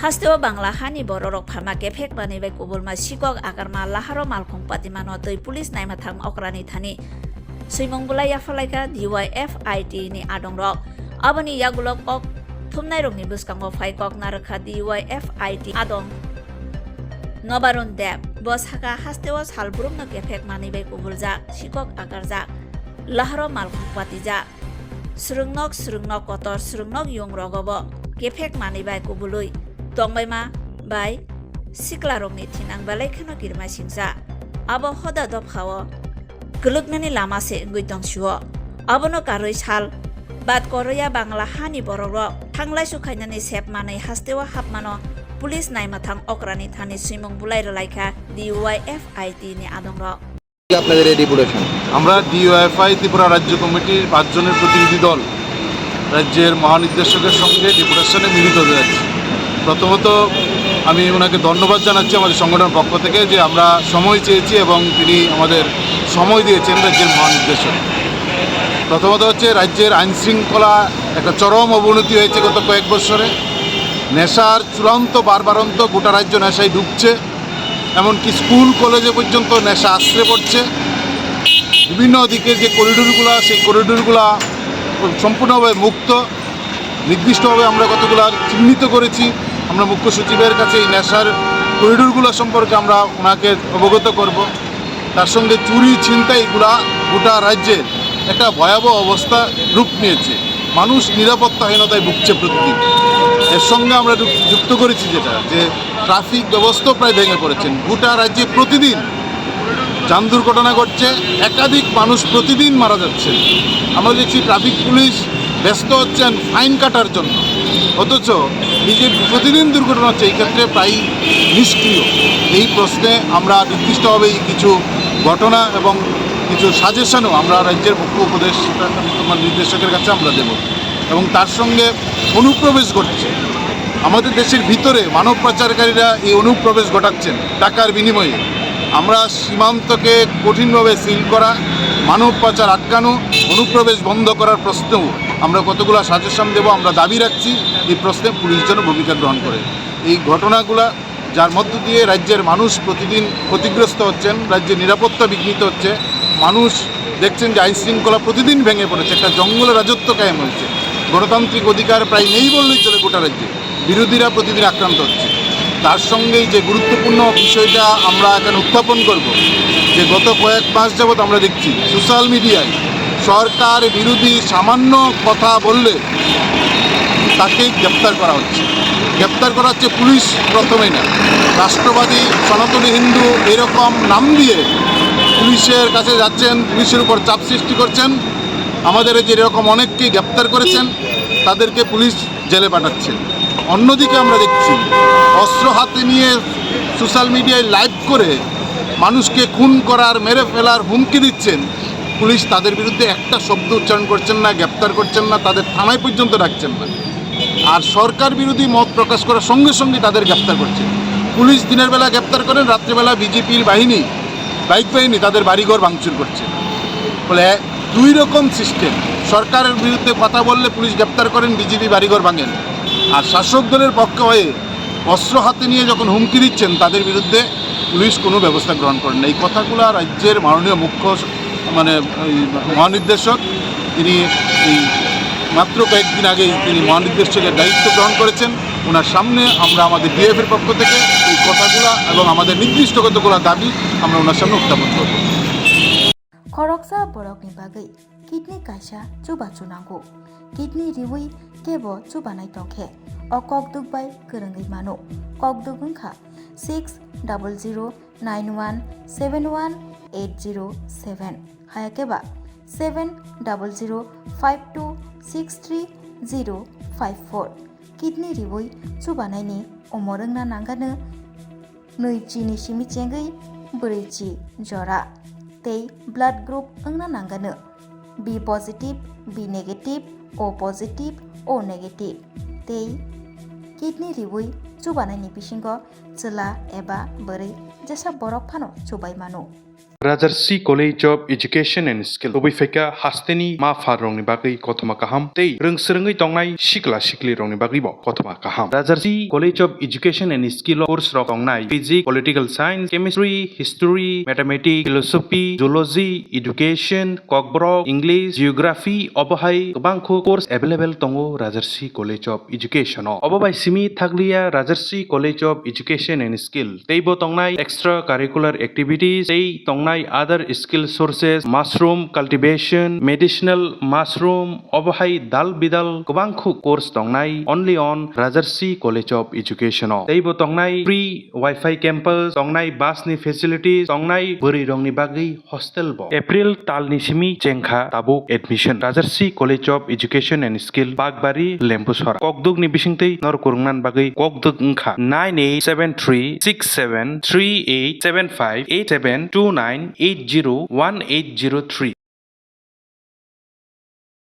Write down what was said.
Hasteo Bangla Hani Borok Pharma Kefek Bani Bai Kubulma Sikok Agarma Laharo Malkhong Patimano Toi Police Naimathang Okrani Thani Suimong Bulai Yafalaika DYFIT ni Adong Rok Abani Yagulok Ok Thumnai Rokni Buskango Faikok Narakha DYFIT Adong Nobarun Deb Bos Haka Hasteo Salbrum no Kefek Mani Bai Kubuljak Sikok Agarjak Laharo Malkhong Patijak Surungnok Kotor Surungnok Yung Rogobo Kefek Mani Bai Kubului Tongbaima bai Siklarokni Thinang Balai Khano Kirma Singsa Abo Hoda Dobkhawo Guluknani Lama Se Ngui Tongshuo Abono Karoi Sal Bat Koroya Bangla Hani Borok Thanglai Sukhainani Sep Manai Hastewa Hapmano Police Naimathang Okrani Thani Suimong Bulai Ralaika DYFIT ni Adong Rok আপনাদের এই deputation আমরা DOFI Tripura রাজ্য কমিটির 5 জনের প্রতিনিধি দল রাজ্যের মহানির্দেশকের সঙ্গে ডেপুটেশনে মিলিত হতে যাচ্ছি। প্রথমত আমি ওনাকে ধন্যবাদ জানাচ্ছি আমাদের সংগঠনের পক্ষ থেকে যে আমরা সময় চেয়েছি এবং তিনি আমাদের সময় দিয়েছেন রাজ্যের মহানির্দেশক। প্রথমত হচ্ছে রাজ্যের আইনশৃঙ্খলা একটা চরম অবনতি হয়েছে গত কয়েক বছরে। নেশার চূড়ান্ত বারবারন্ত গোটা রাজ্য নেশায় ঢুকছে, এমনকি স্কুল কলেজে পর্যন্ত নেশা আশ্রে পড়ছে। বিভিন্ন দিকের যে করিডোরগুলো সেই করিডোরগুলো সম্পূর্ণভাবে মুক্ত। নির্দিষ্টভাবে আমরা কতগুলো চিহ্নিত করেছি। আমরা মুখ্য সচিবের কাছে এই নেশার করিডোরগুলো সম্পর্কে আমরা ওনাকে অবগত করব। তার সঙ্গে চুরি ছিনতাই এগুলা গোটা রাজ্যে একটা ভয়াবহ অবস্থা রূপ নিয়েছে। মানুষ নিরাপত্তাহীনতায় ভুগছে প্রতিদিন। এর সঙ্গে আমরা যুক্ত করেছি যে ট্রাফিক ব্যবস্থা প্রায় ভেঙে পড়েছেন। গোটা রাজ্যে প্রতিদিন যান দুর্ঘটনা ঘটছে, একাধিক মানুষ প্রতিদিন মারা যাচ্ছেন। আমরা দেখছি ট্রাফিক পুলিশ ব্যস্ত হচ্ছেন ফাইন কাটার জন্য, অথচ এই যে প্রতিদিন দুর্ঘটনা হচ্ছে এই ক্ষেত্রে প্রায় নিষ্ক্রিয়। এই প্রশ্নে আমরা নির্দিষ্টভাবে কিছু ঘটনা এবং কিছু সাজেশনও আমরা রাজ্যের মুখ্য নির্দেশকের কাছে আমরা দেব। এবং তার সঙ্গে অনুপ্রবেশ ঘটছে আমাদের দেশের ভিতরে, মানব পাচারকারীরা এই অনুপ্রবেশ ঘটাচ্ছেন টাকার বিনিময়ে। আমরা সীমান্তকে কঠিনভাবে সিল করা, মানব পাচার আটকানো, অনুপ্রবেশ বন্ধ করার প্রশ্নেও আমরা কতগুলো সাজেশন দেব। আমরা দাবি রাখছি এই প্রশ্নে পুলিশ যেন ভূমিকা গ্রহণ করে। এই ঘটনাগুলা যার মধ্য দিয়ে রাজ্যের মানুষ প্রতিদিন ক্ষতিগ্রস্ত হচ্ছেন, রাজ্যের নিরাপত্তা বিঘ্নিত হচ্ছে। মানুষ দেখছেন যে আইনশৃঙ্খলা প্রতিদিন ভেঙে পড়েছে, একটা জঙ্গলের রাজত্ব কায়েম হয়েছে। গণতান্ত্রিক অধিকার প্রায় নেই বললেই চলে গোটা রাজ্যে। বিরোধীরা প্রতিদিন আক্রান্ত হচ্ছে। তার সঙ্গেই যে গুরুত্বপূর্ণ বিষয়টা আমরা এখানে উত্থাপন করব, যে গত কয়েক মাস যাবৎ আমরা দেখছি সোশ্যাল মিডিয়ায় সরকার বিরোধী সামান্য কথা বললে তাকেই গ্রেপ্তার করা হচ্ছে। গ্রেপ্তার করা হচ্ছে পুলিশ প্রথমেই না, রাষ্ট্রবাদী, সনাতনী হিন্দু এরকম নাম দিয়ে পুলিশের কাছে যাচ্ছেন, পুলিশের উপর চাপ সৃষ্টি করছেন। আমাদের যেরকম অনেককেই গ্রেপ্তার করেছেন তাদেরকে পুলিশ জেলে পাঠাচ্ছেন। অন্যদিকে আমরা দেখছি অস্ত্র হাতে নিয়ে সোশ্যাল মিডিয়ায় লাইভ করে মানুষকে খুন করার, মেরে ফেলার হুমকি দিচ্ছেন। পুলিশ তাদের বিরুদ্ধে একটা শব্দ উচ্চারণ করছেন না, গ্রেপ্তার করছেন না, তাদের থানায় পর্যন্ত রাখছেন না। আর সরকার বিরোধী মত প্রকাশ করার সঙ্গে সঙ্গে তাদের গ্রেপ্তার করছে। পুলিশ দিনের বেলা গ্রেপ্তার করেন, রাত্রেবেলা বিজেপির বাহিনী, বাইক বাহিনী তাদের বাড়িঘর ভাঙচুর করছে। ফলে দুই রকম সিস্টেম। সরকারের বিরুদ্ধে কথা বললে পুলিশ গ্রেপ্তার করেন, বিজেপি বাড়িঘর ভাঙেন। আর শাসক দলের পক্ষে হয়ে অস্ত্র হাতে নিয়ে যখন হুমকি দিচ্ছেন তাদের বিরুদ্ধে পুলিশ কোনো ব্যবস্থা গ্রহণ করেন না। এই কথাগুলো রাজ্যের মাননীয় মুখ্য মহানির্দেশক তিনি এই মাত্র কয়েকদিন আগেই তিনি মহানির্দেশকের দায়িত্ব গ্রহণ করেছেন। ওনার সামনে আমরা আমাদের ডিএফের পক্ষ থেকে এই কথাগুলো এবং আমাদের নির্দিষ্ট কতগুলো দাবি আমরা ওনার সামনে উত্থাপন করব। खरकसा बरकनि बागै किडनी कायसा चुबा चुनांगौ किडनी रिवै केबो चुबानाय तंखे अ ककदुगबाय गोरोङै मानो ककदुग ओंखा 600091718007 हायाकेबा 7005263054 किडनी रिवै चुबानायनि अमरोंना नांगानो नैजिनि सिमिचेंगै ब्रैजि जरा तै ब्लाड ग्रुप ओंना नांगानो B positive B negative O positive O negative तै किडनी रिवै चुबानायनि बिसिंग चला एबा बोरै जेसा बरफ फानो चुबाय मानो। Rajarsi College of Education and Skill Obifeka Hasteni Ma Farong ni Bagi Kotoma Kaham Tei Rungsrengi Tongnai Shikla Shikli Rong ni Bagi Bo Kotoma Kaham Rajarsi College of Education and Skill course Rok Tongnai Physics, Political Science, Chemistry, History, Mathematics, Philosophy, Zoology, Education, Kokborok, English, Geography, Obohai Kebangko course available Tongo Rajarsi College of Education Obobai Simi Thaglia Rajarsi College of Education and Skill Teibo Tongnai extracurricular activities Tei Tongnai other skill sources mushroom cultivation medicinal mushroom Obohai Dal Bidal Kebangko course Tongnai only on Rajarsi College of Education Teibo Tongnai free Wi-Fi campus Tongnai bus ni facilities Tongnai Buri Rong ni Bagi hostel bo April Tal ni Simi Jengkha Tabuk admission Rajarsi College of Education and Skill Bagbari Lempusora Kokduk ni Bisingtei Nor Kurungnan Bagi Kokduk Ngkha 98736738758729801803